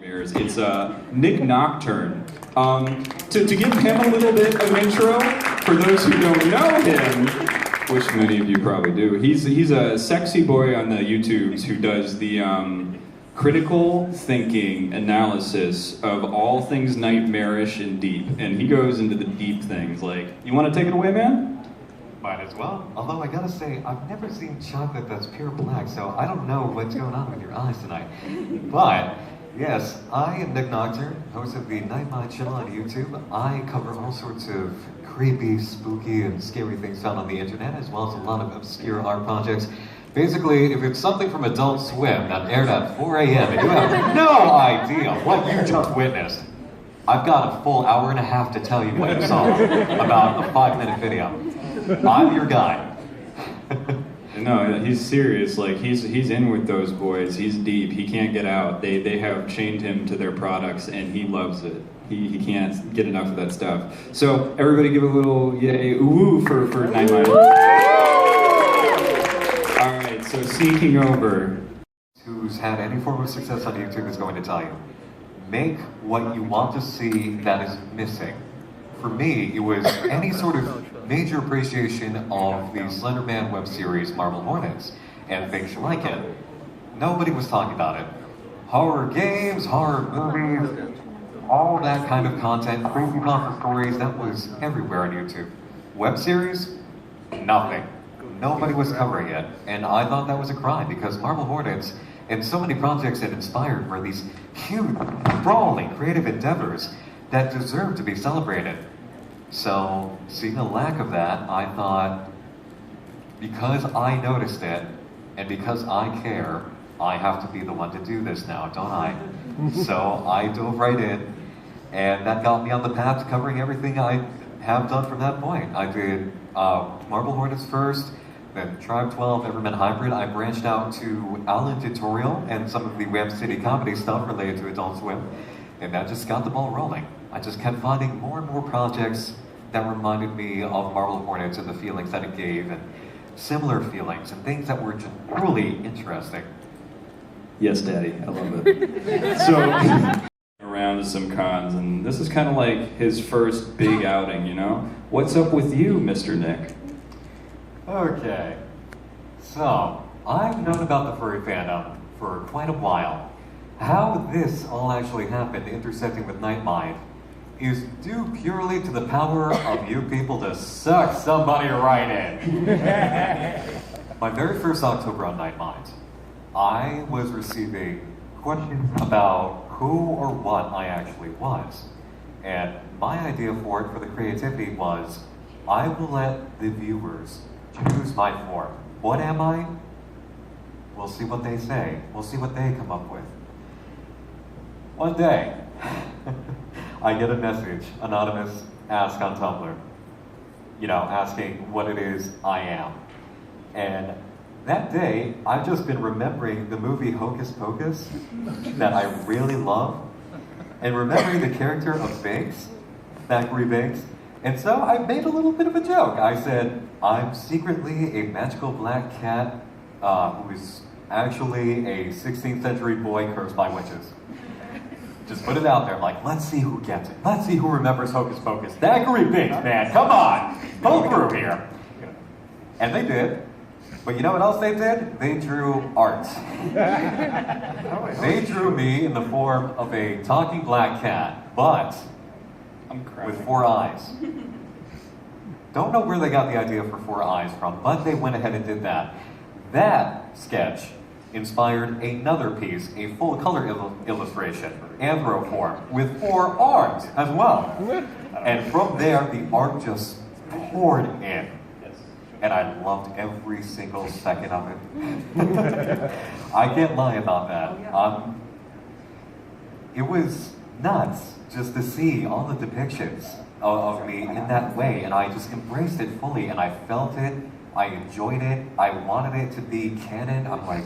It's Nick Nocturne. To give him a little bit of intro, for those who don't know him, which many of you probably do, he's a sexy boy on the YouTubes who does the critical thinking analysis of all things nightmarish and deep. And he goes into the deep things, like, you want to take it away, man? Might as well. Although I gotta say, I've never seen chocolate that's pure black, so I don't know what's going on with your eyes tonight. But, yes, I am Nick Nocturne, host of the Night Mind Channel on YouTube. I cover all sorts of creepy, spooky, and scary things found on the internet, as well as a lot of obscure art projects. Basically, if it's something from Adult Swim that aired at 4 a.m. and you have no idea what you just witnessed, I've got a full hour and a half to tell you what you saw about a 5-minute video. I'm your guy. No, he's serious. Like, he's in with those boys. He's deep. He can't get out. They have chained him to their products, and he loves it. He can't get enough of that stuff. So everybody give a little yay, ooh for Night Mind. All right, so sneaking over. Who's had any form of success on YouTube is going to tell you, make what you want to see that is missing. For me, it was any sort of major appreciation of the Slender Man web series Marble Hornets and things like it. Nobody was talking about it. Horror games, horror movies, all that kind of content, creepypasta stories, that was everywhere on YouTube. Web series? Nothing. Nobody was covering it, and I thought that was a crime because Marble Hornets and so many projects it inspired were these huge, sprawling creative endeavors that deserve to be celebrated. So, seeing a lack of that, I thought, because I noticed it, and because I care, I have to be the one to do this now, don't I? So I dove right in, and that got me on the path to covering everything I have done from that point. I did Marble Hornets first, then Tribe 12, Everman Hybrid. I branched out to Alan Tutorial and some of the Web City comedy stuff related to Adult Swim, and that just got the ball rolling. I just kept finding more and more projects that reminded me of Marble Hornets and the feelings that it gave, and similar feelings, and things that were just really interesting. Yes, Daddy, I love it. So, around to some cons, and this is kind of like his first big outing, you know? What's up with you, Mr. Nick? Okay, so I've known about the furry fandom for quite a while. How this all actually happened, intersecting with Night Mind, is due purely to the power of you people to suck somebody right in. My very first October on Night Mind, I was receiving questions about who or what I actually was. And my idea for it, for the creativity, was I will let the viewers choose my form. What am I? We'll see what they say. We'll see what they come up with. One day, I get a message, anonymous ask on Tumblr, you know, asking what it is I am. And that day, I've just been remembering the movie Hocus Pocus that I really love, and remembering the character of Banks, Thackeray Banks. And so I made a little bit of a joke. I said, I'm secretly a magical black cat who is actually a 16th century boy cursed by witches. Just put it out there, like, let's see who gets it. Let's see who remembers Hocus Pocus. Thackeray Binks, man, come on! Pull through here. And they did. But you know what else they did? They drew art. They drew me in the form of a talking black cat, but with 4 eyes. Don't know where they got the idea for 4 eyes from, but they went ahead and did that. That sketch inspired another piece, a full color illustration, anthroform, with 4 arms as well. And from there, the art just poured in. And I loved every single second of it. I can't lie about that. It was nuts just to see all the depictions of me in that way, and I just embraced it fully, and I felt it, I enjoyed it, I wanted it to be canon. I'm like,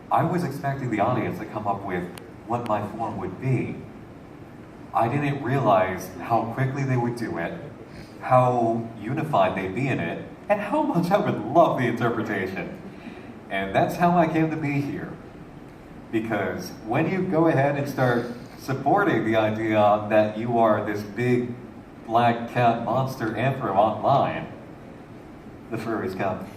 I was expecting the audience to come up with what my form would be. I didn't realize how quickly they would do it, how unified they'd be in it, and how much I would love the interpretation. And that's how I came to be here. Because when you go ahead and start supporting the idea that you are this big black cat monster anthro online, the furries come.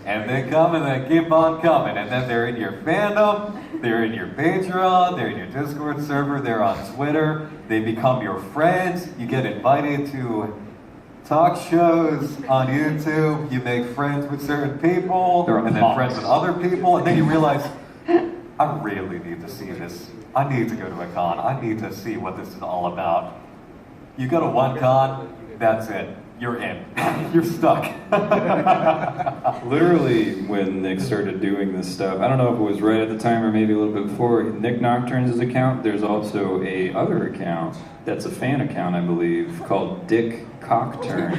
And they come and they keep on coming, and then they're in your fandom, they're in your Patreon, they're in your Discord server, they're on Twitter, they become your friends, you get invited to talk shows on YouTube, you make friends with certain people, and then friends with other people, and then you realize, I really need to see this. I need to go to a con. I need to see what this is all about. You go to one con, that's it. You're in. You're stuck. Literally, when Nick started doing this stuff, I don't know if it was right at the time or maybe a little bit before, Nick Nocturne's account, there's also a other account that's a fan account, I believe, called Dick Cockturn. Oh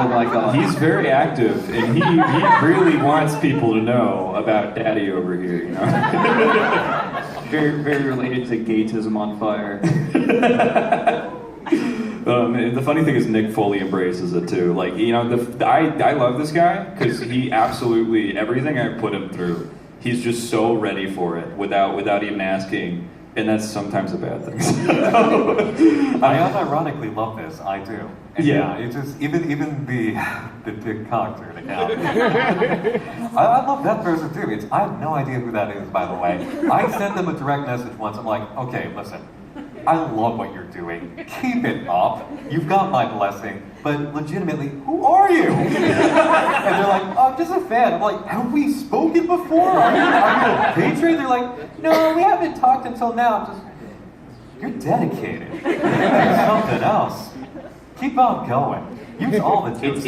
my god. He's very active, and he really wants people to know about Daddy over here, you know? Very, very related to Gayism on fire. The funny thing is Nick fully embraces it too. Like, you know, I love this guy because he absolutely, everything I put him through, he's just so ready for it without even asking. And that's sometimes a bad thing. I unironically love this. I do. And yeah. It's just even the Dick Cockturn account. I love that person too. I have no idea who that is, by the way. I sent them a direct message once. I'm like, okay, listen. I love what you're doing. Keep it up. You've got my blessing. But legitimately, who are you? And they're like, oh, I'm just a fan. I'm like, have we spoken before? Are you a patron? They're like, no, we haven't talked until now. You're dedicated. There's something else. Keep on going. Use all the tips.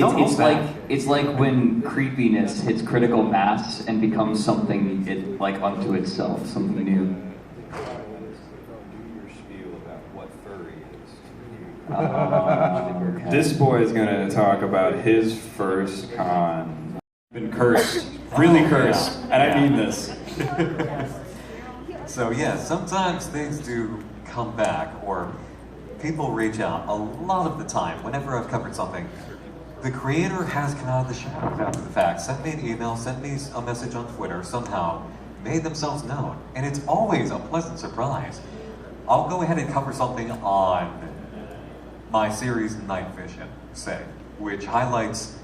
It's like when creepiness hits critical mass and becomes something like unto itself, something new. Okay. This boy is going to talk about his first con. Been cursed, really cursed, and I mean this. So yeah, sometimes things do come back, or people reach out. A lot of the time, whenever I've covered something, the creator has come out of the shadows after the fact, sent me an email, sent me a message on Twitter, somehow made themselves known, and it's always a pleasant surprise. I'll go ahead and cover something on my series Night Vision, say, which highlights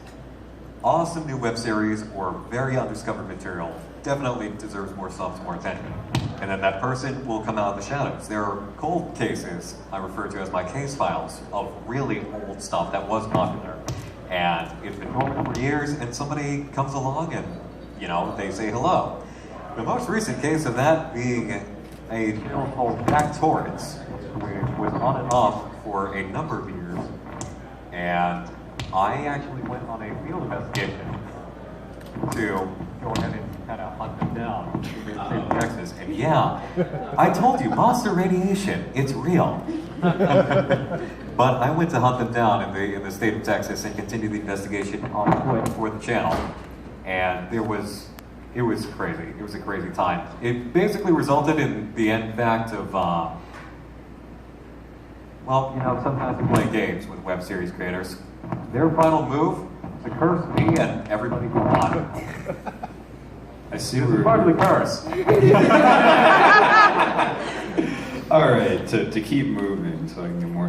awesome new web series or very undiscovered material, definitely deserves more subs, more attention. And then that person will come out of the shadows. There are cold cases, I refer to as my case files, of really old stuff that was popular. And it's been going for years, and somebody comes along and, you know, they say hello. The most recent case of that being a channel called Back Torrents, which was on and off for a number of years, and I actually went on a field investigation to go ahead and kind of hunt them down in the state of Texas. And yeah, I told you, monster radiation, it's real. But I went to hunt them down in the state of Texas and continued the investigation on foot for the channel, and it was crazy. It was a crazy time. It basically resulted in the end fact of well, you know, sometimes we play games with web series creators. Their final move is to curse me and everybody who won. I see It's part of the curse. All right, to keep moving so I can get more